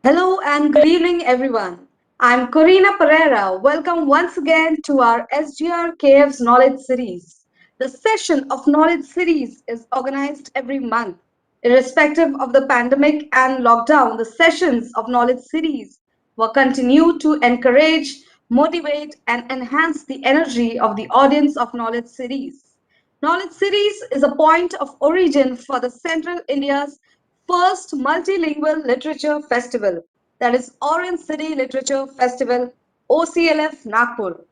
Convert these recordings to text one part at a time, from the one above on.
Hello and good evening, everyone. I'm Corena Pareira. Welcome once again to our SGRKF's Knowledge Series. The session of Knowledge Series is organized every month. Irrespective of the pandemic and lockdown, the sessions of Knowledge Series will continue to encourage, motivate, and enhance the energy of the audience of Knowledge Series. Knowledge Series is a point of origin for the Central India's first multilingual literature festival, that is Orange City Literature Festival, OCLF Nagpur.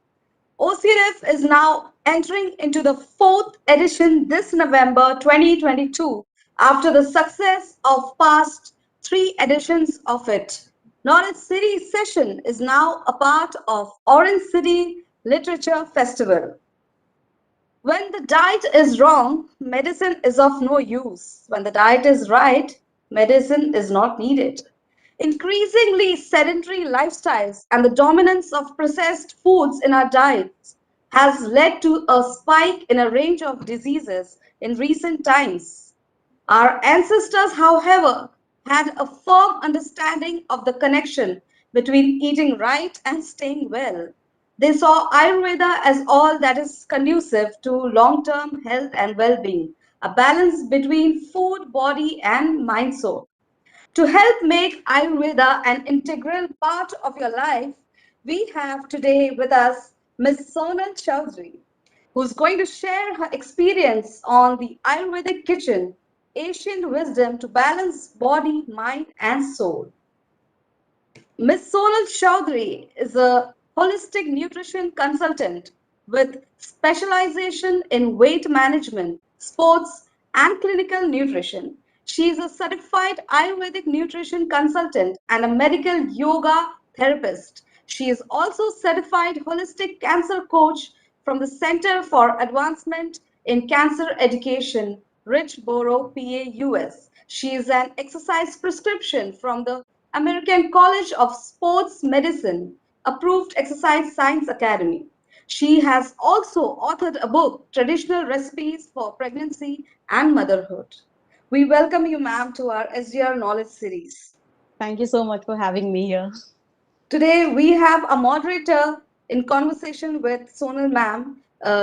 OCLF is now entering into the fourth edition this November 2022 after the success of past three editions of it. Knowledge City session is now a part of Orange City Literature Festival. When the diet is wrong, medicine is of no use. When the diet is right, medicine is not needed. Increasingly sedentary lifestyles and the dominance of processed foods in our diets has led to a spike in a range of diseases in recent times. Our ancestors, however, had a firm understanding of the connection between eating right and staying well. They saw Ayurveda as all that is conducive to long term health and well being, a balance between food, body, and mind soul. To help make Ayurveda an integral part of your life, we have today with us Ms. Sonal Chowdhary, who's going to share her experience on the Ayurvedic kitchen, ancient wisdom to balance body, mind, and soul. Ms. Sonal Chowdhary is a holistic nutrition consultant with specialization in weight management, sports, and clinical nutrition. She is a certified Ayurvedic nutrition consultant and a medical yoga therapist. She is also certified holistic cancer coach from the Center for Advancement in Cancer Education, Richboro, PA, US. She is an exercise prescription from the American College of Sports Medicine, approved exercise science academy. She has also authored a book, Traditional Recipes for Pregnancy and Motherhood. We welcome you, ma'am, to our SGR Knowledge Series. Thank you so much for having me here. Today, we have a moderator in conversation with Sonal ma'am,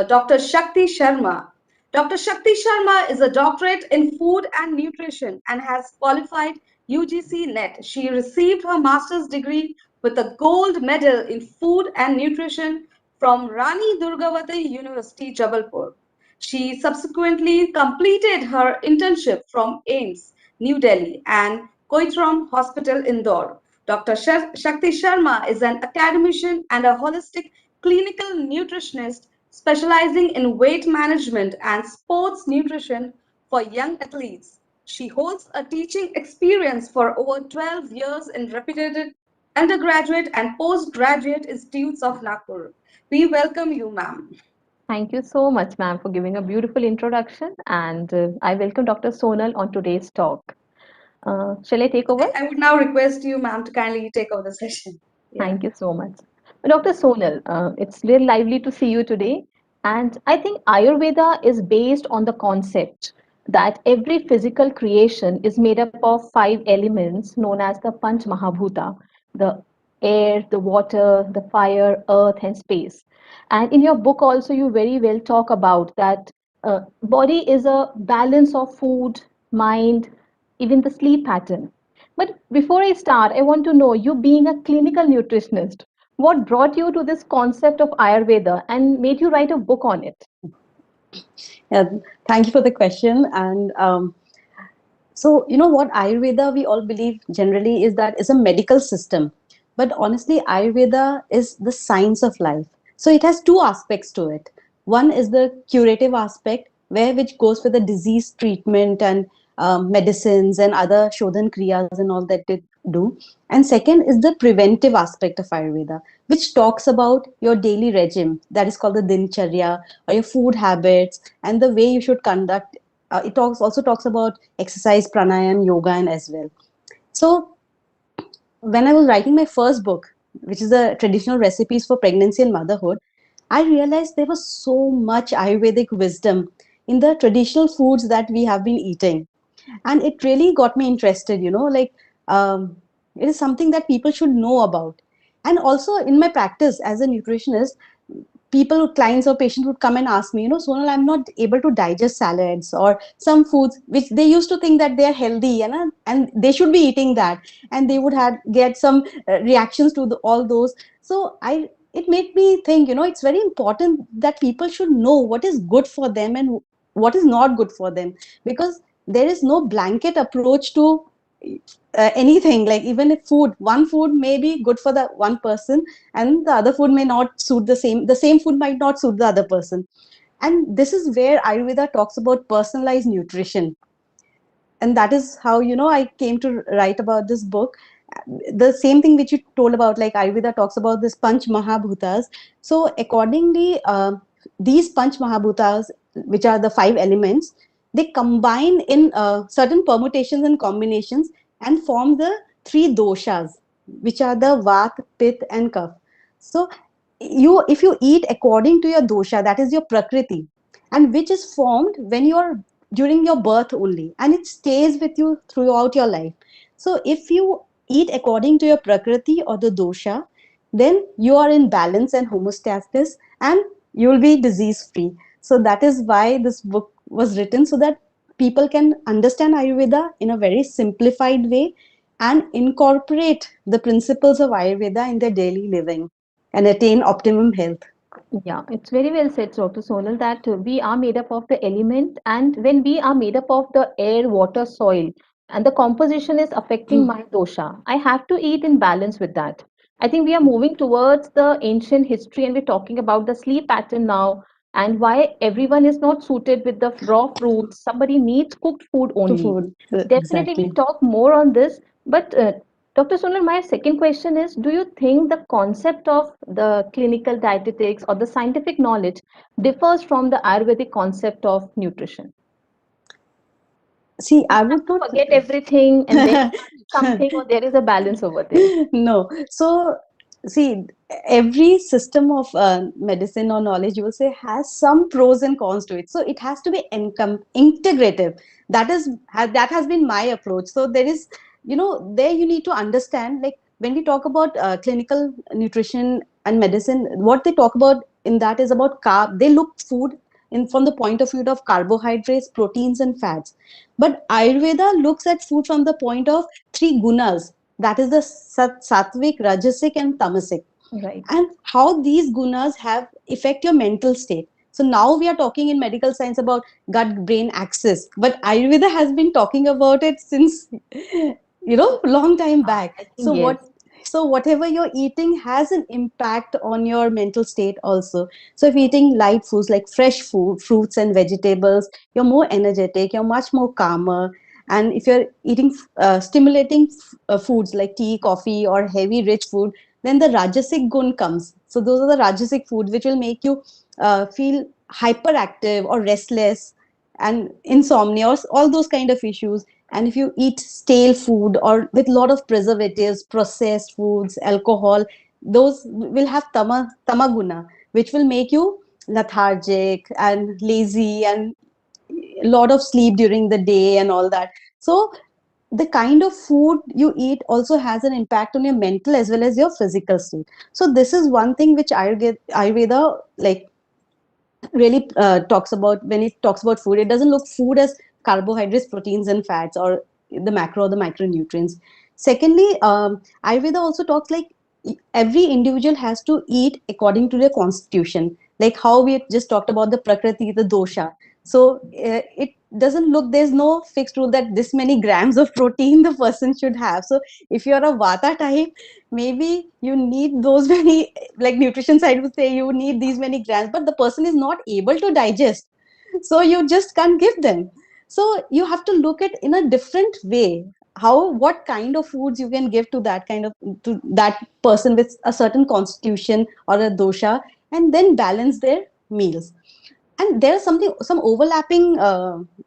Dr. Shakti Sharma. Dr. Shakti Sharma is a doctorate in food and nutrition and has qualified UGC NET. She received her master's degree with a gold medal in food and nutrition from Rani Durgavati University, Jabalpur. She subsequently completed her internship from AIMS, New Delhi, and Koitram Hospital, Indore. Dr. Shakti Sharma is an academician and a holistic clinical nutritionist specializing in weight management and sports nutrition for young athletes. She holds a teaching experience for over 12 years in reputed undergraduate and postgraduate institutes of Nagpur. We welcome you, ma'am. Thank you so much, ma'am, for giving a beautiful introduction. And I welcome Dr. Sonal on today's talk. Shall I take over? I would now request you, ma'am, to kindly take over the session. Yeah. Thank you so much. Dr. Sonal, it's really lively to see you today. And I think Ayurveda is based on the concept that every physical creation is made up of five elements known as the Panch Mahabhuta, the air, the water, the fire, earth, and space. And in your book also, you very well talk about that body is a balance of food, mind, even the sleep pattern. But before I start, I want to know, you being a clinical nutritionist, what brought you to this concept of Ayurveda and made you write a book on it? Yeah, thank you for the question. And so, you know what Ayurveda we all believe generally is that is a medical system. But honestly, Ayurveda is the science of life. So it has two aspects to it. One is the curative aspect, where which goes with the disease treatment and medicines and other shodhan kriyas and all that they do. And second is the preventive aspect of Ayurveda, which talks about your daily regime, that is called the dincharya, or your food habits and the way you should conduct. It also talks about exercise, pranayam, yoga, and as well. So when I was writing my first book, which is the traditional recipes for pregnancy and motherhood, I realized there was so much Ayurvedic wisdom in the traditional foods that we have been eating. And it really got me interested, like, um, It is something that people should know about. And also in my practice as a nutritionist, people, clients or patients would come and ask me, Sonal, I'm not able to digest salads or some foods which they used to think that they are healthy, and they should be eating that, and they would have get some reactions to all those. So it made me think, it's very important that people should know what is good for them and what is not good for them, because there is no blanket approach to anything. Like, even if one food may be good for the one person, and the other food may not suit the same food might not suit the other person. And this is where Ayurveda talks about personalized nutrition. And that is how, I came to write about this book. The same thing which you told about, like Ayurveda talks about this panch mahabhutas. So accordingly, these panch mahabhutas, which are the five elements, they combine in certain permutations and combinations and form the three doshas, which are the vat, pit and kapha. So if you eat according to your dosha, that is your prakriti, and which is formed when you are during your birth only, and it stays with you throughout your life. So if you eat according to your prakriti or the dosha, then you are in balance and homeostasis, and you will be disease free. So that is why this book was written, so that people can understand Ayurveda in a very simplified way and incorporate the principles of Ayurveda in their daily living and attain optimum health. Yeah, it's very well said, Dr. Sonal, that we are made up of the element, and when we are made up of the air, water, soil, and the composition is affecting my dosha, I have to eat in balance with that. I think we are moving towards the ancient history, and we're talking about the sleep pattern now, and why everyone is not suited with the raw fruits. Somebody needs cooked food To only. food. Definitely, we'll Exactly. talk more on this, but Dr. Sonal, my second question is, do you think the concept of the clinical dietetics or the scientific knowledge differs from the Ayurvedic concept of nutrition? See, Do I we have would to not. forget everything and then start with something, or there is a balance over there? No. So, see, every system of medicine or knowledge, you will say, has some pros and cons to it. So it has to be integrative. That has been my approach. So there is, there you need to understand, like when we talk about clinical nutrition and medicine, what they talk about in that is about carb. They look food in from the point of view of carbohydrates, proteins, and fats. But Ayurveda looks at food from the point of three gunas, that is the sattvic, rajasic, and tamasic, Right. and how these gunas have affect your mental state. So now we are talking in medical science about gut brain axis, but Ayurveda has been talking about it since long time back. I So think yes. whatever you're eating has an impact on your mental state also. So if eating light foods like fresh food, fruits and vegetables, you're more energetic, you're much more calmer. And if you're eating stimulating foods like tea, coffee, or heavy rich food, then the rajasic gun comes. So those are the rajasic foods which will make you feel hyperactive or restless and insomnia or all those kind of issues. And if you eat stale food or with a lot of preservatives, processed foods, alcohol, those will have tamaguna, which will make you lethargic and lazy and a lot of sleep during the day and all that. So the kind of food you eat also has an impact on your mental as well as your physical state. So this is one thing which Ayurveda like really talks about. When it talks about food, it doesn't look food as carbohydrates, proteins and fats, or the macro or the micronutrients. Secondly, Ayurveda also talks like every individual has to eat according to their constitution, like how we just talked about the prakriti, the dosha. So it doesn't look, there's no fixed rule that this many grams of protein the person should have. So if you're a vata type, maybe you need those many, like nutrition side would say you need these many grams, but the person is not able to digest, so you just can't give them. So you have to look at in a different way, how, what kind of foods you can give to that kind of, to that person with a certain constitution or a dosha, and then balance their meals. And there are some overlapping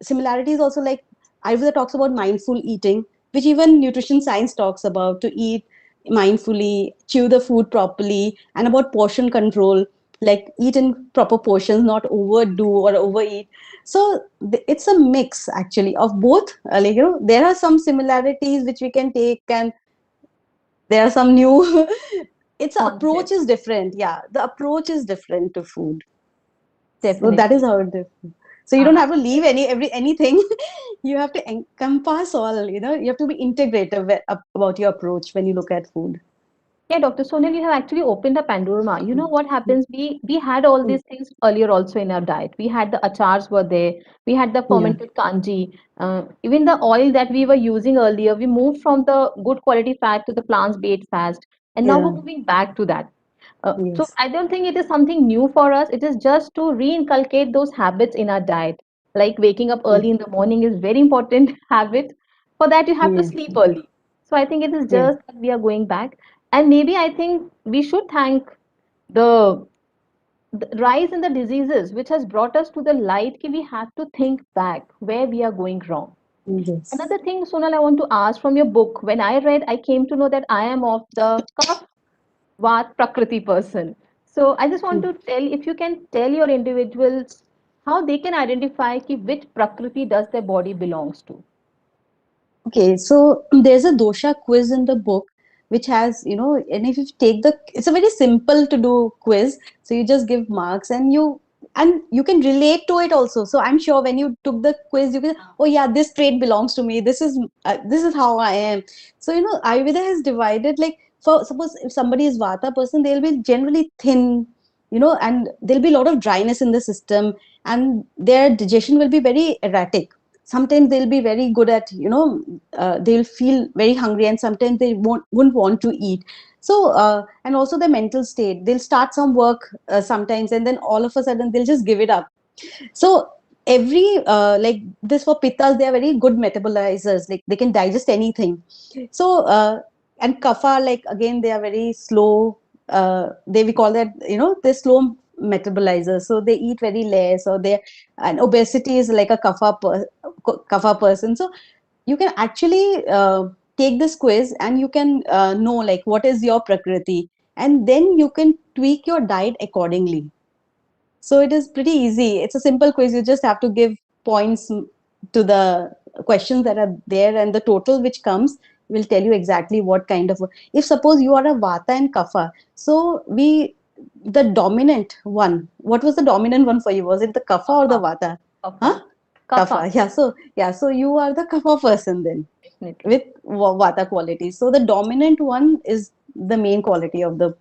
similarities also, like Ayurveda talks about mindful eating, which even nutrition science talks about, to eat mindfully, chew the food properly, and about portion control, like eat in proper portions, not overdo or overeat. So it's a mix actually of both. Like, there are some similarities which we can take and there are some new it's a approach Concept. is different. Yeah, the approach is different to food. So that is Definitely. how it is. So you don't have to leave anything. You have to encompass all, you have to be integrative about your approach when you look at food. Yeah, Dr. Sonal, you have actually opened a Pandora. You know what happens? We had all Mm. these things earlier also in our diet. We had the achars were there. We had the Yeah. fermented kanji. Even the oil that we were using earlier, we moved from the good quality fat to the plant-based fat, and now we're Yeah. moving back to that. So Yes. I don't think it is something new for us. It is just to reinculcate those habits in our diet. Like waking up Yeah. early in the morning is very important habit. For that, you have to Yeah. sleep early. So I think it is Yeah. just that we are going back. And maybe I think we should thank the, the rise in the diseases which has brought us to the light. Ki we have to think back where we are going wrong. Yes. Another thing, Sonal, I want to ask from your book. When I read, I came to know that I am of the Kaf Vat Prakriti person. So I just want Mm. to tell if you can tell your individuals how they can identify ki which Prakriti does their body belongs to. Okay, so there's a dosha quiz in the book, which has, and if you take it's a very simple to do quiz. So you just give marks and you can relate to it also. So I'm sure when you took the quiz, you can, oh yeah, this trait belongs to me. This is how I am. So, Ayurveda has divided, like, for suppose if somebody is Vata person, they'll be generally thin, and there'll be a lot of dryness in the system, and their digestion will be very erratic. Sometimes they'll be very good at, they'll feel very hungry, and sometimes they wouldn't want to eat. So and also the mental state, they'll start some work sometimes, and then all of a sudden they'll just give it up. So every like this, for pittas, they are very good metabolizers, like they can digest anything. So and kapha, like again, they are very slow, they, we call that, they're slow metabolizers, so they eat very less, or they, and obesity is like a kapha person. So you can actually take this quiz, and you can know like what is your prakriti, and then you can tweak your diet accordingly. So it is pretty easy. It's a simple quiz. You just have to give points to the questions that are there, and the total which comes will tell you exactly what kind of. If suppose you are a Vata and Kapha, so the dominant one. What was the dominant one for you? Was it the Kapha or the Kapha. Vata? Huh? Kapha. Kapha. Kapha. Yeah. So you are the Kapha person then, Definitely. with Vata qualities. So the dominant one is the main quality of the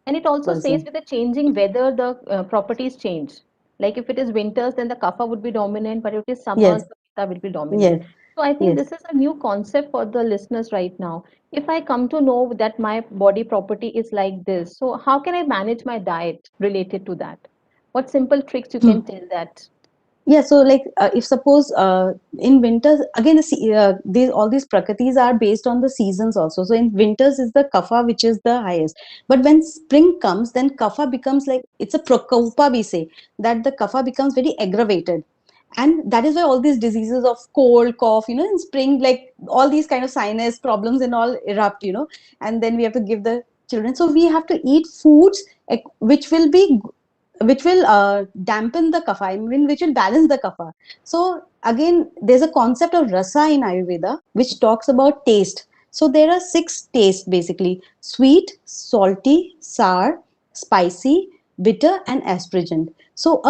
And it also says person. with the changing weather, the properties change. Like if it is winters, then the kapha would be dominant, but if it is summers, Yes. the pitta will be dominant. Yes. So I think Yes. this is a new concept for the listeners right now. If I come to know that my body property is like this, so how can I manage my diet related to that? What simple tricks you can tell that? Yeah, so like if suppose in winters, again these, all these prakritis are based on the seasons also. So in winters is the kapha which is the highest, but when spring comes, then kapha becomes like, it's a prakopa, we say that the kapha becomes very aggravated, and that is why all these diseases of cold, cough, in spring, like all these kind of sinus problems and all erupt, and then we have to give the children. So we have to eat foods which will dampen the kapha, I mean, which will balance the kapha. So again, there's a concept of rasa in Ayurveda which talks about taste. So there are six tastes basically: sweet, salty, sour, spicy, bitter, and astringent. So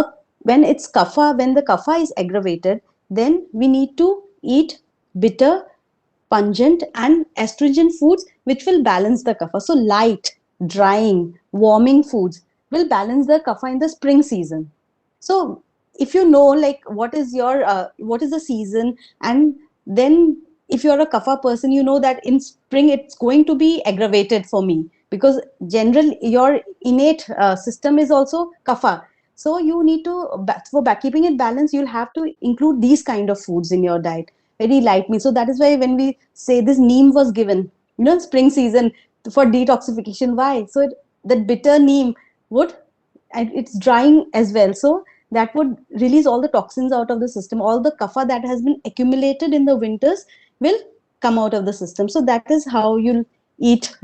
when the kapha is aggravated, then we need to eat bitter, pungent, and astringent foods which will balance the kapha. So light, drying, warming foods will balance the kapha in the spring season. So if you know like what is the season, and then if you're a kapha person, you know that in spring it's going to be aggravated for me, because general your innate system is also kapha. So you need to, for keeping it balanced, you'll have to include these kind of foods in your diet, very light meal. So that is why when we say this neem was given, spring season, for detoxification. Why? So that bitter neem would, and it's drying as well. So that would release all the toxins out of the system. All the kapha that has been accumulated in the winters will come out of the system. So that is how you'll eat.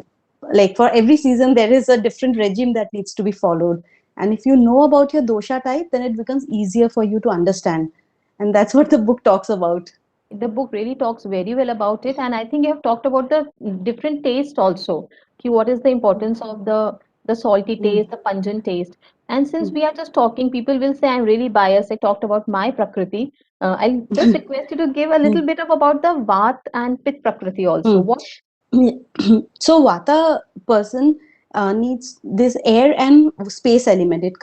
Like for every season, there is a different regime that needs to be followed. And if you know about your dosha type, then it becomes easier for you to understand. And that's what the book talks about. The book really talks very well about it, and I think you have talked about the different taste also. Ki what is the importance of the salty Mm, taste, the pungent taste? And since mm, we are just talking, people will say I'm really biased. I talked about my prakriti. I'll just request you to give a mm, little bit of about the vat and pit prakriti also. mm. What? So Vata person needs this air and space element. It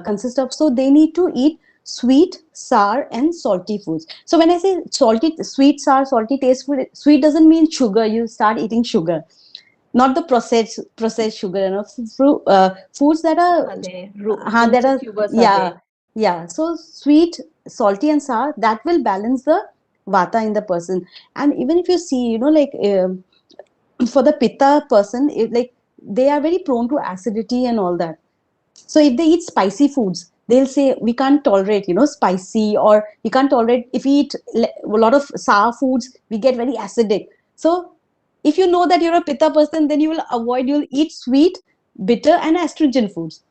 consists of, so they need to eat sweet, sour, and salty foods. So when I say salty, sweet, sour, salty taste food, sweet doesn't mean sugar. You start eating sugar, not the processed sugar. Foods that are that Roasted are sugars are yeah, there. yeah. So sweet, salty, and sour, that will balance the vata in the person. And even if you see, like. For the pitta person, like they are very prone to acidity and all that. So if they eat spicy foods, they'll say we can't tolerate, spicy, or we can't tolerate if we eat a lot of sour foods, we get very acidic. So if you know that you're a pitta person, then you'll eat sweet, bitter, and astringent foods.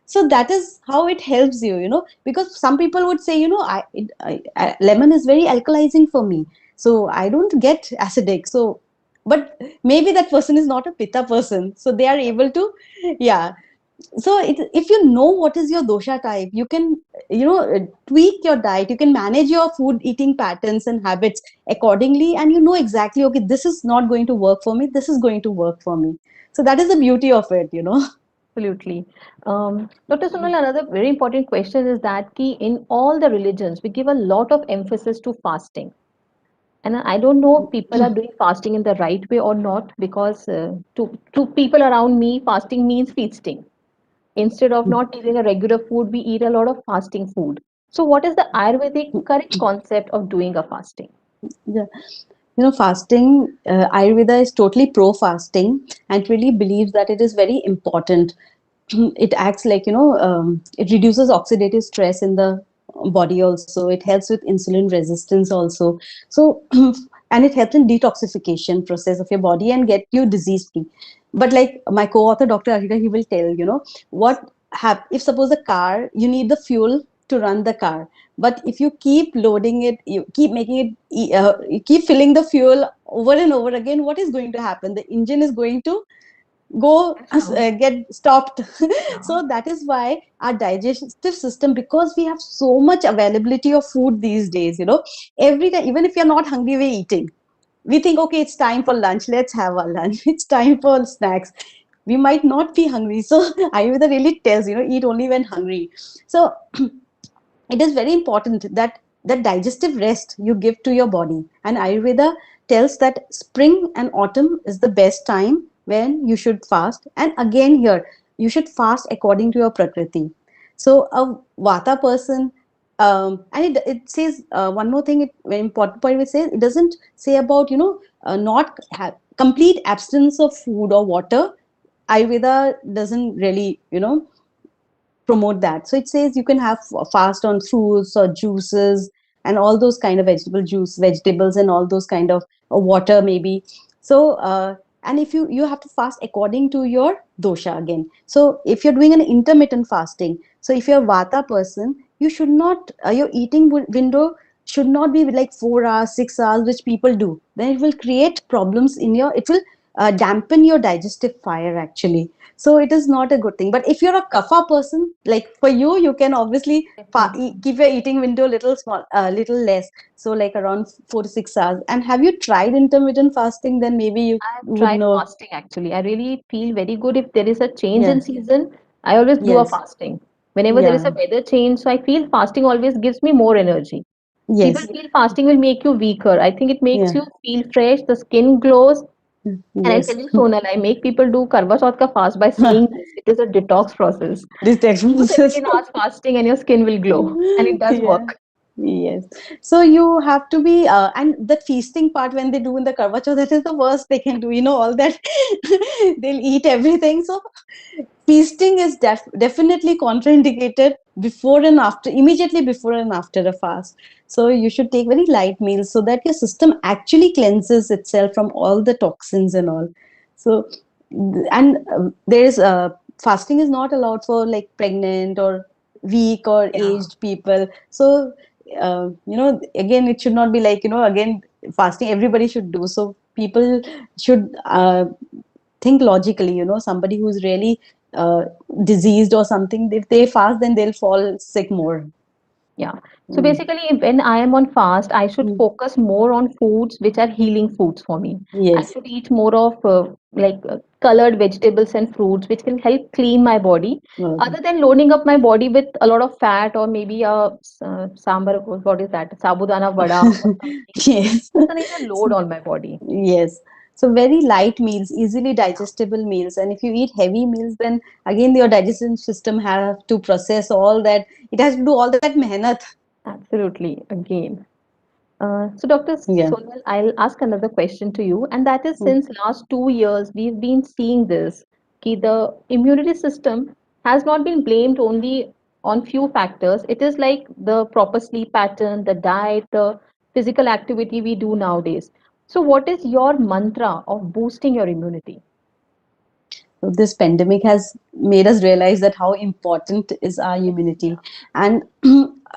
So that is how it helps you, because some people would say, lemon is very alkalizing for me, so I don't get acidic. So but maybe that person is not a pitta person, so they are able to, yeah. So if you know what is your dosha type, you can, tweak your diet, you can manage your food eating patterns and habits accordingly, and you know exactly, okay, this is not going to work for me, this is going to work for me. So that is the beauty of it. Absolutely. Dr. Sonal, another very important question is that ki in all the religions, we give a lot of emphasis to fasting. And I don't know if people are doing fasting in the right way or not, because to people around me, fasting means feasting. Instead of not eating a regular food, we eat a lot of fasting food. So, what is the Ayurvedic correct concept of doing a fasting? Yeah. Fasting, Ayurveda is totally pro fasting and really believes that it is very important. It acts like, it reduces oxidative stress in the body also. It helps with insulin resistance also. So, and it helps in detoxification process of your body and get you disease free. But like my co-author, Dr. Arika, he will tell, if suppose a car, you need the fuel to run the car, but if you keep loading it, you keep making it, you keep filling the fuel over and over again, what is going to happen? The engine is going to go get stopped. Yeah. So that is why our digestive system, because we have so much availability of food these days, every time, even if you're not hungry, we're eating. We think, okay, it's time for lunch, let's have our lunch. It's time for snacks. We might not be hungry. So Ayurveda really tells, eat only when hungry. So it is very important that digestive rest you give to your body. And Ayurveda tells that spring and autumn is the best time when you should fast. And again here, you should fast according to your prakriti. So a vata person, and it says one more thing, very important point, it says, it doesn't say about, not complete abstinence of food or water. Ayurveda doesn't really, promote that. So it says you can have fast on fruits or juices and all those kind of vegetables and all those kind of water maybe. So and if you have to fast according to your dosha again. So if you're doing an intermittent fasting, so if you're a vata person, you should not, your eating window should not be like 4 hours, 6 hours, which people do. Then it will create problems in your, it will dampen your digestive fire actually. So it is not a good thing. But if you're a kapha person, like for you, you can obviously Definitely. keep your eating window little small, little less, so like around 4 to 6 hours. And have you tried intermittent fasting? Then maybe you I have would tried know. fasting actually. I really feel very good if there is a change Yeah. in season. I always do a Yes. fasting. Whenever there is Yeah. a weather change, so I feel fasting always gives me more energy. People Yes. feel fasting will make you weaker. I think it makes Yeah. you feel fresh, the skin glows. And I'll tell Yes. you, Sonal, I make people do Karwa Chauth ka fast by saying this. It is a detox process. This Do diagnosis. 17 hours fasting and your skin will glow. And it does Yeah. work. Yes. So you have to be, and the feasting part when they do in the Karwa Chauth, that is the worst they can do. All that they'll eat everything. So feasting is definitely contraindicated before and after, immediately before and after a fast. So you should take very light meals so that your system actually cleanses itself from all the toxins and all. So, and there is fasting is not allowed for like pregnant or weak or Yeah. aged people. So again, it should not be like, again, fasting everybody should do. So people should think logically. Somebody who's really uh, diseased or something, if they fast, then they'll fall sick more. Yeah. So Mm. basically, when I am on fast, I should Mm. focus more on foods which are healing foods for me. I Yes. should eat more of colored vegetables and fruits which can help clean my body, Okay. other than loading up my body with a lot of fat or maybe sambar, what is that? Sabudana vada or something. Yes. It doesn't need a load on my body. Yes. So very light meals, easily digestible meals. And if you eat heavy meals, then again your digestion system have to process all that. It has to do all that mehnat. Absolutely. Again. So, Dr. Yeah. Sonal, I'll ask another question to you, and that is Mm. since last 2 years we've been seeing this, ki the immunity system has not been blamed only on few factors. It is like the proper sleep pattern, the diet, the physical activity we do nowadays. So, what is your mantra of boosting your immunity? So this pandemic has made us realize that how important is our Yeah. immunity. And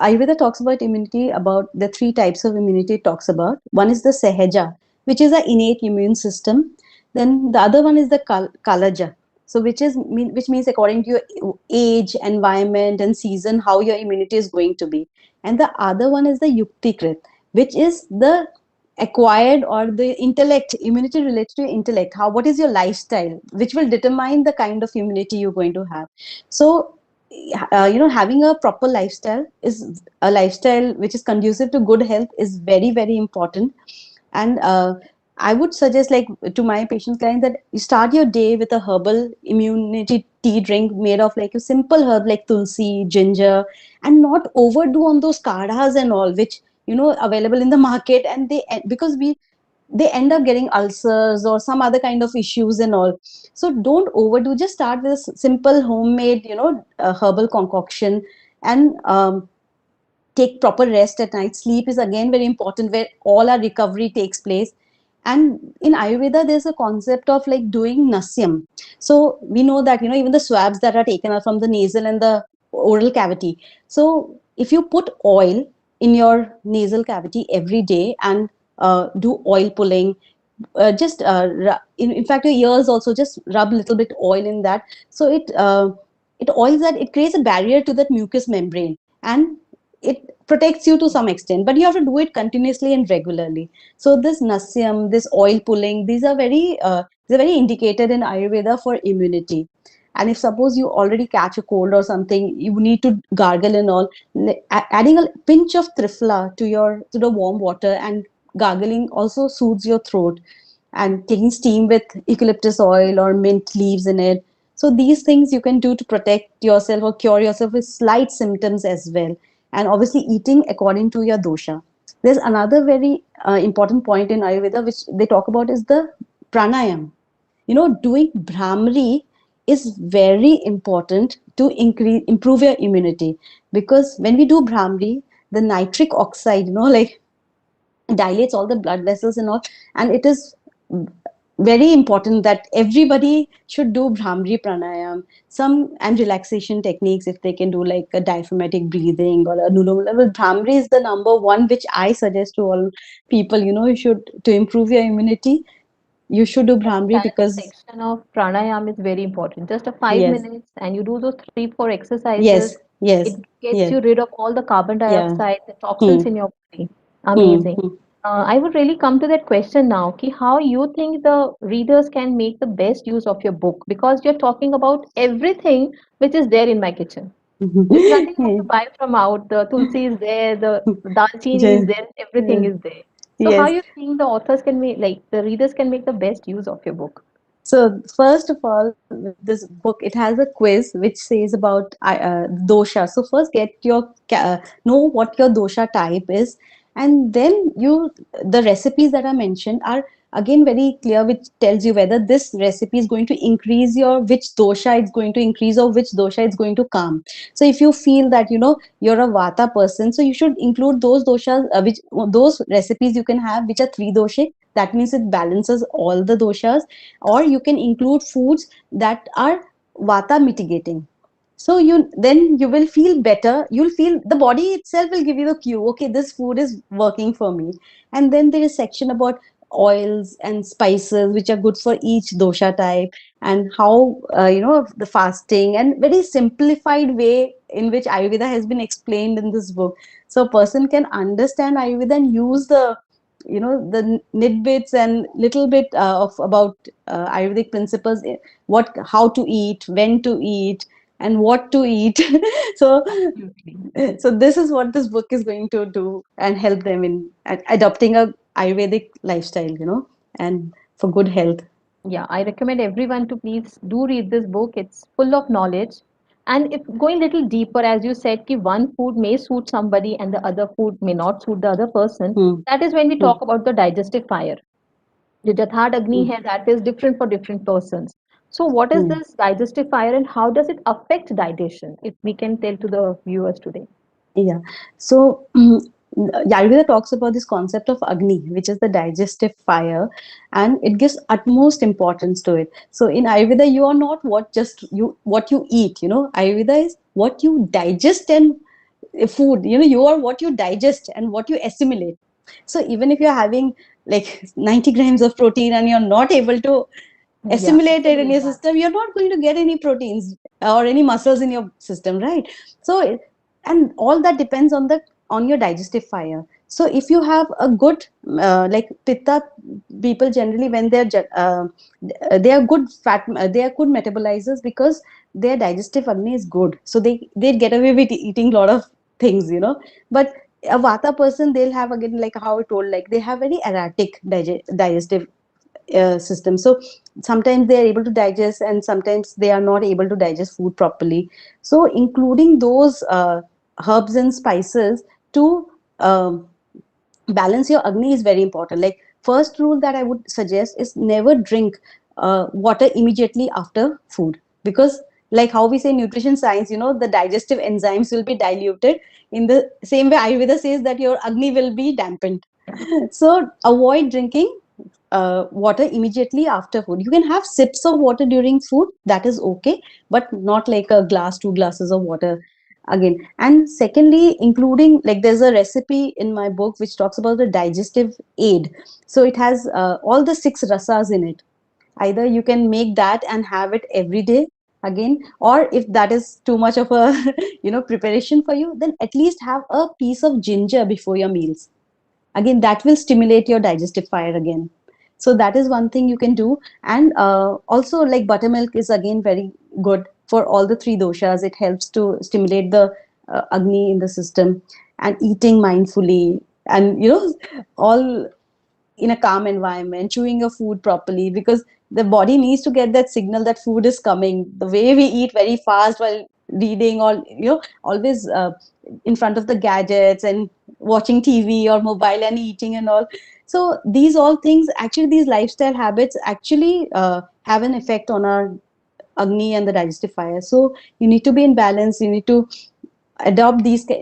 Ayurveda talks about immunity, about the three types of immunity it talks about. One is the Sahaja, which is an innate immune system. Then the other one is the Kalaja. So which means according to your age, environment, and season, how your immunity is going to be. And the other one is the Yuktikrit, which is the acquired or the intellect, immunity related to intellect, how, what is your lifestyle, which will determine the kind of immunity you're going to have. So having a proper lifestyle, is a lifestyle which is conducive to good health, is very, very important. And I would suggest, like, to my patient client, that you start your day with a herbal immunity tea drink made of like a simple herb like tulsi, ginger, and not overdo on those kadhas and all, which available in the market, and because they end up getting ulcers or some other kind of issues and all. So don't overdo, just start with a simple homemade herbal concoction. And take proper rest at night. Sleep is again very important, where all our recovery takes place. And in Ayurveda, there's a concept of like doing nasyam. So we know that even the swabs that are taken are from the nasal and the oral cavity. So if you put oil in your nasal cavity every day and do oil pulling, just in fact your ears also, just rub a little bit oil in that. So it oils that, it creates a barrier to that mucous membrane, and it protects you to some extent, but you have to do it continuously and regularly. So this nasyam, this oil pulling, these are very indicated in Ayurveda for immunity. And if suppose you already catch a cold or something, you need to gargle and all, adding a pinch of triphala to the warm water and gargling also soothes your throat. And taking steam with eucalyptus oil or mint leaves in it. So these things you can do to protect yourself or cure yourself with slight symptoms as well. And obviously eating according to your dosha. There's another very important point in Ayurveda which they talk about, is the pranayam. Doing Brahmari is very important to improve your immunity, because when we do Brahmari, the nitric oxide, like, dilates all the blood vessels and all. And it is very important that everybody should do Brahmari pranayam, some, and relaxation techniques, if they can do like a diaphragmatic breathing or a nulum. Well, Brahmari is the number one which I suggest to all people. You should, to improve your immunity, you should do The Brahmari, entire because section of pranayam is very important. Just a five yes, minutes, and you do those 3, 4 exercises. yes, yes, It gets yes, you rid of all the carbon yeah, dioxide, the hmm, toxins in your body. hmm, Amazing. hmm. I would really come to that question now, ki how you think the readers can make the best use of your book, because you're talking about everything which is there in my kitchen. There's nothing I have to buy from out. The tulsi is there, the dalchini is Yes, there, everything yes, is there. So how yes. you think the authors can make, like the readers can make the best use of your book? So first of all, with this book, it has a quiz which says about dosha. So first, know what your dosha type is, and then the recipes that are mentioned are again very clear, which tells you whether this recipe is going to increase your, which dosha it's going to increase, or which dosha it's going to calm. So if you feel that you're a vata person, so you should include those doshas, which those recipes you can have which are three doshic. That means it balances all the doshas. Or you can include foods that are vata mitigating. So you will feel better. You'll feel the body itself will give you the cue. Okay, this food is working for me. And then there is section about oils and spices which are good for each dosha type, and how the fasting, and very simplified way in which Ayurveda has been explained in this book. So a person can understand Ayurveda and use the nitbits and little bit of about Ayurvedic principles, how to eat, when to eat, and what to eat. so Absolutely. so this is what this book is going to do and help them in adopting a Ayurvedic lifestyle, and for good health. Yeah, I recommend everyone to please do read this book. It's full of knowledge. And if going little deeper, as you said, ki one food may suit somebody and the other food may not suit the other person. Hmm. That is when we Hmm. talk about the digestive fire. The Jathad Agni Hmm. hai, that is different for different persons. So what is Hmm. this digestive fire and how does it affect digestion? If we can tell to the viewers today. Yeah. So Ayurveda talks about this concept of Agni, which is the digestive fire, and it gives utmost importance to it. So in Ayurveda, you are not what you eat. Ayurveda is what you digest, and food. You are what you digest and what you assimilate. So even if you're having like 90 grams of protein and you're not able to Yeah, assimilate it in assimilate your that. system, you're not going to get any proteins or any muscles in your system, right? So and all that depends on your digestive fire. So if you have a good like pitta people, generally when they are good they are good metabolizers, because their digestive agni is good, so they get away with eating a lot of things. But a vata person, they'll have, again, like how I told, like they have very erratic digestive system. So sometimes they are able to digest and sometimes they are not able to digest food properly. So including those herbs and spices to um, balance your agni is very important. Like, first rule that I would suggest is never drink water immediately after food, because like how we say nutrition science, the digestive enzymes will be diluted. In the same way, Ayurveda says that your agni will be dampened. So avoid drinking water immediately after food. You can have sips of water during food, that is okay, but not like a glass, 2 glasses of water again. And secondly, including, like, there's a recipe in my book which talks about the digestive aid. So it has all the 6 rasas in it. Either you can make that and have it every day again, or if that is too much of a preparation for you, then at least have a piece of ginger before your meals. Again, that will stimulate your digestive fire again. So that is one thing you can do. And also, like, buttermilk is again very good for all the 3 doshas. It helps to stimulate the agni in the system. And eating mindfully, and all in a calm environment, chewing your food properly, because the body needs to get that signal that food is coming. The way we eat very fast while reading, or always in front of the gadgets and watching TV or mobile and eating and all. So these all things, actually, these lifestyle habits actually have an effect on our agni and the digestive fire. So you need to be in balance. You need to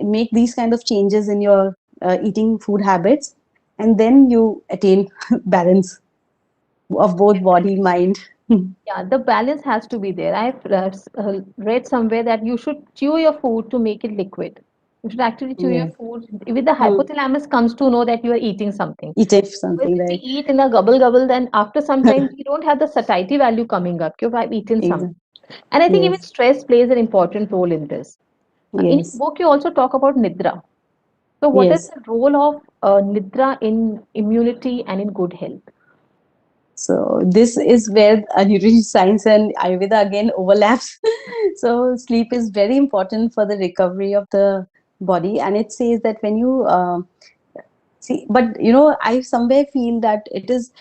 make these kind of changes in your eating food habits, and then you attain balance of both body, Definitely. mind. Yeah, the balance has to be there. I've read somewhere that you should chew your food to make it liquid. You should actually chew your Yes. food. With the Hmm. hypothalamus comes to know that you are eating something. Eat But something, if we right? eat in a gobble gobble, then after some time we don't have the satiety value coming up. Because I've eaten some. Exactly. And I think even Yes. stress plays an important role in this. In your Yes. book, you also talk about nidra. So, what is Yes. the role of nidra in immunity and in good health? So this is where nutrition science and Ayurveda again overlaps. So sleep is very important for the recovery of the body, and it says that when you see, but I somewhere feel that it is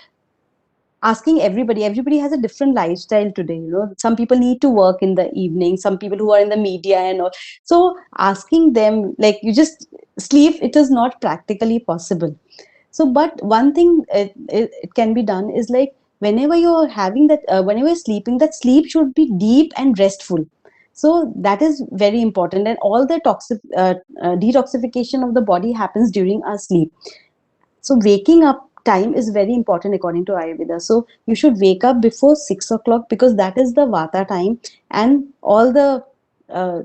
asking everybody has a different lifestyle today. Some people need to work in the evening, some people who are in the media and all. So asking them, like, you just sleep, it is not practically possible. So but one thing it can be done is, like, whenever you're having that whenever you're sleeping, that sleep should be deep and restful. So that is very important, and all the detoxification of the body happens during our sleep. So waking up time is very important according to Ayurveda. So you should wake up before 6 o'clock, because that is the Vata time, and all the uh,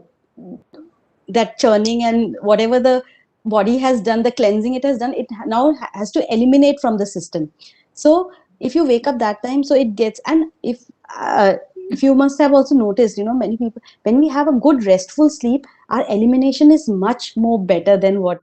that churning and whatever the body has done, the cleansing it has done, it now has to eliminate from the system. So if you wake up that time, so it gets, and if you must have also noticed, many people, when we have a good restful sleep, our elimination is much more better than what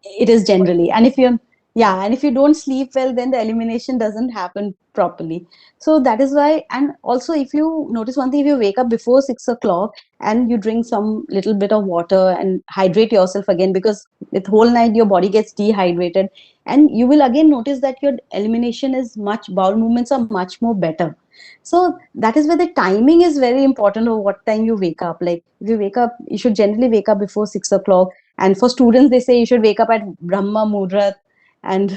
it is What generally. it And if is. you're, yeah, and if you don't sleep well, then the elimination doesn't happen properly. So that is why. And also, if you notice one thing, if you wake up before 6 o'clock and you drink some little bit of water and hydrate yourself again, because the whole night your body gets dehydrated, and you will again notice that your elimination is much, bowel movements are much more better. So that is where the timing is very important of what time you wake up. Like if you wake up, you should generally wake up before 6 o'clock. And for students, they say you should wake up at Brahma Muhurat, and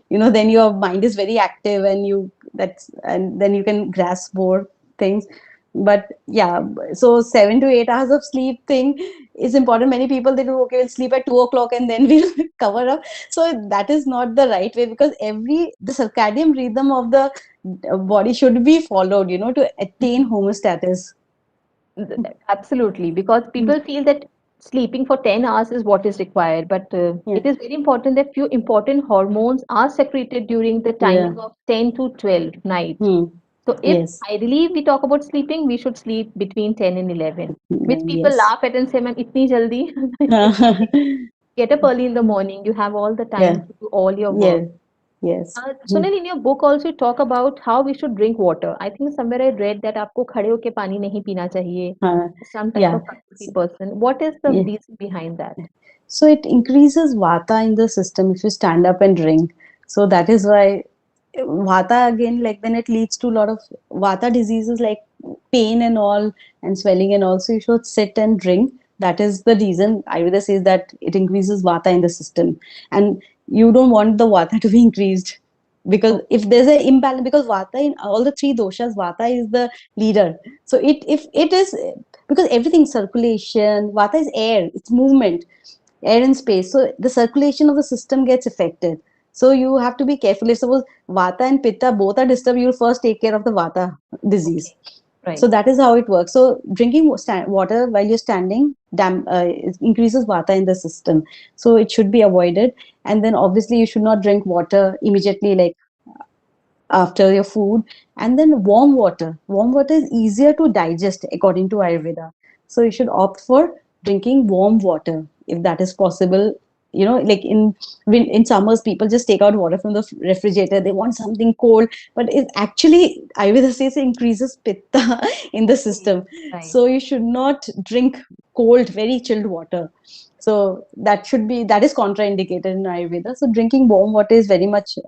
then your mind is very active, and and then you can grasp more things. But yeah, so 7 to 8 hours of sleep thing is important. Many people, they do, okay, we'll sleep at 2 o'clock and then we'll cover up. So that is not the right way, because the circadian rhythm of the body should be followed, to attain homeostasis. Absolutely, because people feel that sleeping for 10 hours is what is required, but Yeah, it is very important that few important hormones are secreted during the yeah. timing of 10 to 12 night. Hmm. So if Yes. ideally we talk about sleeping, we should sleep between 10 and 11, which people Yes. laugh at and say, "Ma'am, itni jaldi." It's nothing. Get up early in the morning. You have all the time Yeah. to do all your work. Yes. Yes. Hmm. Sunil, in your book also you talk about how we should drink water. I think somewhere I read that आपको खड़े होके पानी नहीं पीना चाहिए. Some type Yeah. of constipated person. What is the Yeah. reason behind that? So it increases vata in the system if you stand up and drink. So that is why vata, again, like, then it leads to a lot of vata diseases like pain and all, and swelling and all. So you should sit and drink. That is the reason Ayurveda says that it increases vata in the system. And you don't want the vata to be increased, because Oh, if there's an imbalance, because vata in all the three doshas, vata is the leader. So if it is, because everything, circulation, vata is air, it's movement, air and space. So the circulation of the system gets affected. So you have to be careful. If suppose vata and pitta both are disturbed, you'll first take care of the vata disease. okay. So Right. that is how it works. So drinking water while you're standing it increases vata in the system. So it should be avoided. And then obviously you should not drink water immediately, like after your food. And then warm water is easier to digest according to Ayurveda. So you should opt for drinking warm water if that is possible. Like in summers, people just take out water from the refrigerator, they want something cold, but it actually, Ayurveda says, it increases pitta in the Okay. system. Right. So you should not drink cold, very chilled water. So that is contraindicated in Ayurveda. So drinking warm water is very much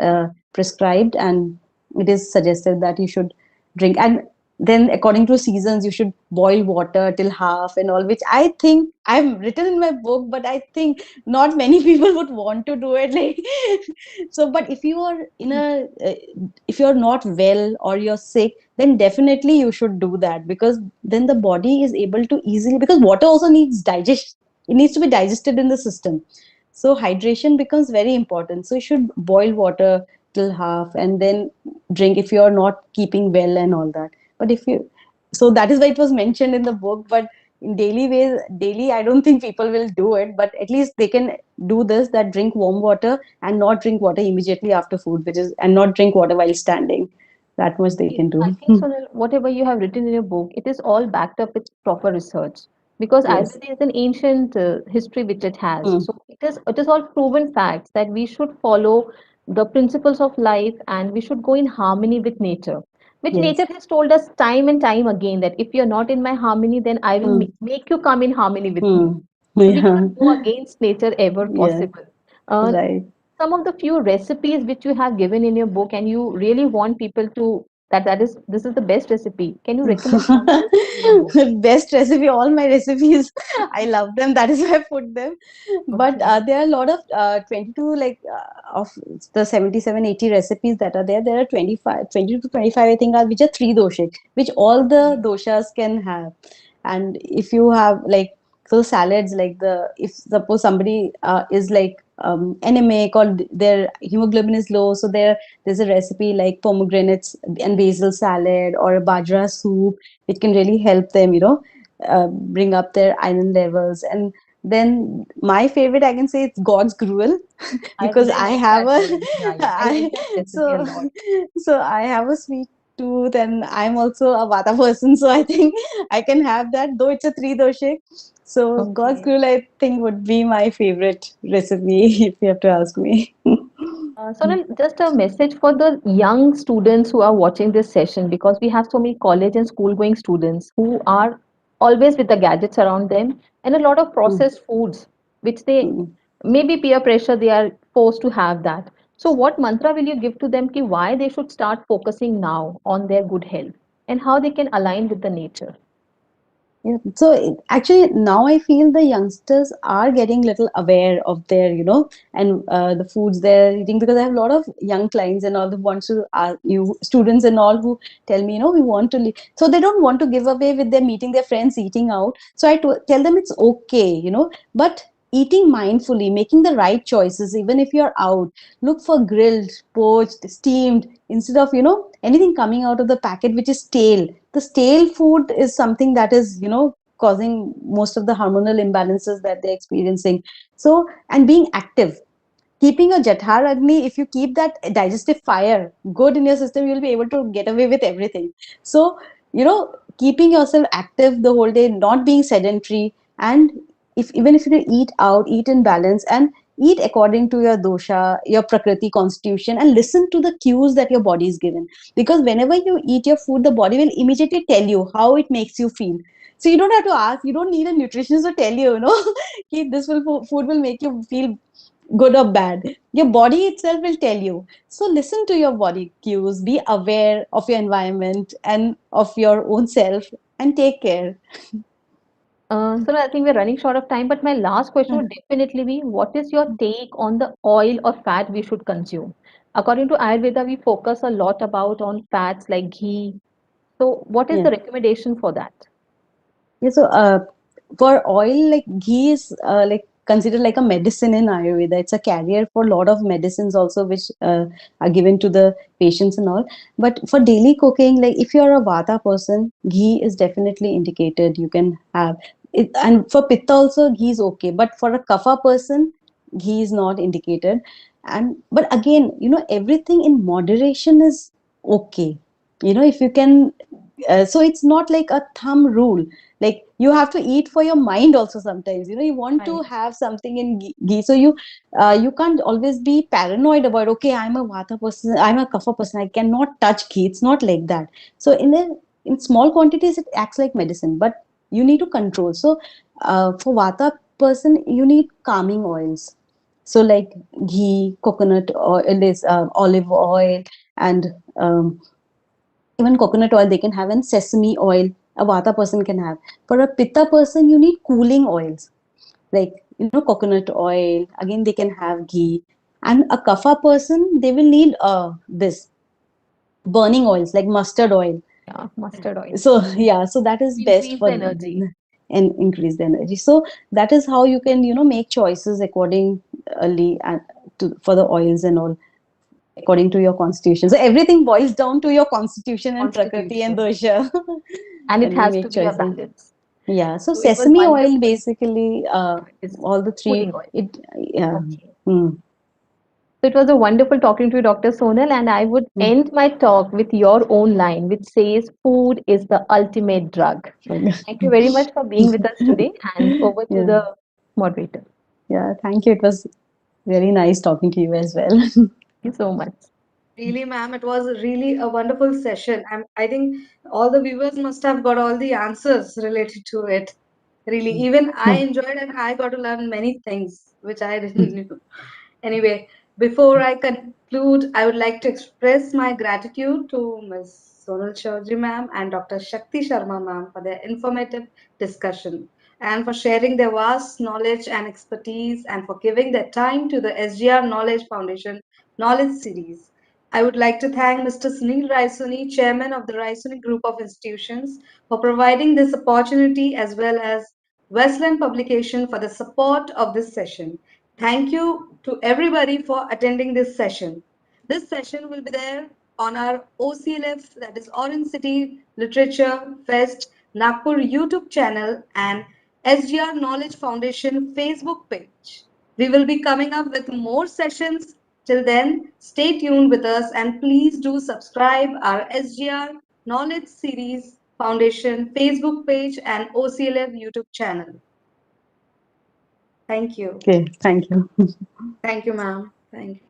prescribed, and it is suggested that you should drink. And then according to seasons, you should boil water till half and all, which I think I've written in my book, but I think not many people would want to do it, like. So but if you are if you're not well or you're sick, then definitely you should do that, because then the body is able to easily, because water also needs digest, it needs to be digested in the system. So hydration becomes very important. So you should boil water till half and then drink if you're not keeping well and all that. But if you, so that is why it was mentioned in the book. But in daily ways, daily, I don't think people will do it, but at least they can do this, that drink warm water and not drink water immediately after food, which is, and not drink water while standing. That much they can I do. think, Sonal, whatever you have written in your book, it is all backed up with proper research because Yes. Ayurveda is an ancient history which it has. Hmm. So it is all proven facts that we should follow the principles of life and we should go in harmony with nature. Which nature Yes. has told us time and time again that if you're not in my harmony, then I will Hmm. make you come in harmony with me. Hmm. So we Yeah. cannot go against nature ever Yeah. possible. Uh, Right. some of the few recipes which you have given in your book and you really want people to that is this is the best recipe, can you recommend some of the recipe in your book? Best recipe, all my recipes, I love them, that is why I put them. But Okay. there are a lot of 22, like of the 77, 80 recipes that are there, there are 25, 20 to 25, I think, are which are three doshas, which all the Okay. doshas can have. And if you have, like, so salads, like, if suppose somebody is like anemic, or their hemoglobin is low, so there's a recipe like pomegranates and basil salad or a bajra soup, which can really help them, bring up their iron levels. And then my favorite, I can say, it's God's gruel, I because really I like have that a one. Yeah, yeah. I I, like that recipe a so lot. so I have a sweet tooth, and I'm also a Vata person, so I think I can have that, though it's a three doshik. So God's Okay. gruel, I think, would be my favorite recipe if you have to ask me. So then just a message for the young students who are watching this session, because we have so many college and school going students who are always with the gadgets around them and a lot of Mm, processed foods, which they mm. maybe peer pressure, they are forced to have that. So what mantra will you give to them ki why they should start focusing now on their good health and how they can align with the nature? Yeah. So actually, now I feel the youngsters are getting little aware of their, and the foods they're eating, because I have a lot of young clients and all who want to, you students and all who tell me, we want to leave. So they don't want to give away with their meeting their friends, eating out. So I tell them it's okay, but eating mindfully, making the right choices, even if you're out, look for grilled, poached, steamed, instead of, anything coming out of the packet which is stale. The stale food is something that is, causing most of the hormonal imbalances that they're experiencing. So, and being active, keeping your jathar agni, if you keep that digestive fire good in your system, you'll be able to get away with everything. So, keeping yourself active the whole day, not being sedentary, and if even if you eat out, eat in balance, and eat according to your dosha, your prakriti constitution, and listen to the cues that your body is given. Because whenever you eat your food, the body will immediately tell you how it makes you feel. So you don't have to ask, you don't need a nutritionist to tell you, this food will make you feel good or bad. Your body itself will tell you. So listen to your body cues, be aware of your environment and of your own self, and take care. So I think we're running short of time, but my last question would definitely be, what is your take on the oil or fat we should consume? According to Ayurveda, we focus a lot about on fats like ghee. So what is Yeah. the recommendation for that? Yeah, so for oil, like ghee is like considered like a medicine in Ayurveda. It's a carrier for a lot of medicines also, which are given to the patients and all. But for daily cooking, like if you're a Vata person, ghee is definitely indicated. You can have it, and for Pitta also, ghee is okay. But for a Kapha person, ghee is not indicated. And but again, everything in moderation is okay. If you can, so it's not like a thumb rule. Like you have to eat for your mind also. Sometimes you want to Right. have something in ghee, so you can't always be paranoid about, okay, I'm a Vata person, I'm a Kapha person, I cannot touch ghee. It's not like that. So in small quantities it acts like medicine, but you need to control. So for Vata person, you need calming oils. So like ghee, coconut oil, is olive oil, and um, even coconut oil they can have, and sesame oil a Vata person can have. For a Pitta person, you need cooling oils, like coconut oil. Again, they can have ghee. And a Kapha person, they will need this burning oils like mustard oil. Yeah, mustard oil. So yeah, so that is best Increase for the energy. and increase the energy. So that is how you can make choices accordingly, for the oils and all, according to your constitution. So everything boils down to your constitution and prakriti and Constitution. dosha. And it And we has to make be a choices. balance. Yeah. So So it was sesame oil, wonderful. basically, It's all the three. cooling oil. It yeah. Okay. Mm, So it was a wonderful talking to you, Dr. Sonal, and I would mm. end my talk with your own line, which says, "Food is the ultimate drug." Thank you very much for being with us today, and over to Yeah. the moderator. Yeah. Thank you. It was very nice talking to you as well. Thank you so much. Really, ma'am, it was really a wonderful session. I think all the viewers must have got all the answers related to it. Really, even I enjoyed and I got to learn many things which I didn't know. Anyway, before I conclude, I would like to express my gratitude to Ms. Sonal Chowdhary ma'am and Dr. Shakti Sharma ma'am for their informative discussion and for sharing their vast knowledge and expertise and for giving their time to the SGR Knowledge Foundation Knowledge Series. I would like to thank Mr. Sunil Raisoni, Chairman of the Raisoni Group of Institutions, for providing this opportunity as well as Westland Publication for the support of this session. Thank you to everybody for attending this session. This session will be there on our OCLF, that is Orange City Literature Fest, Nagpur YouTube channel, and SGR Knowledge Foundation Facebook page. We will be coming up with more sessions. Till then, stay tuned with us and please do subscribe our SGR Knowledge Series Foundation Facebook page and OCLF YouTube channel. Thank you. Okay, thank you. Thank you, ma'am. Thank you.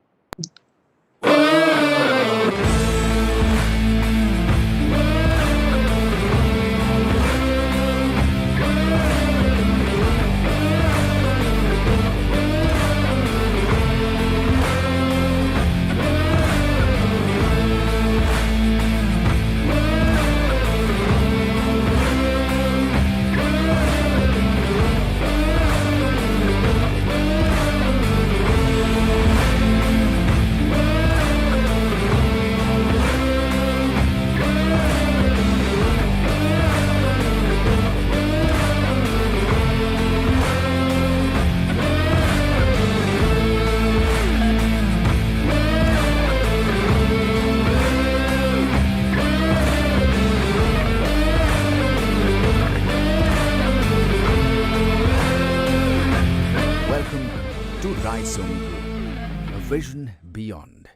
Welcome to Rise Sony Group, a vision beyond.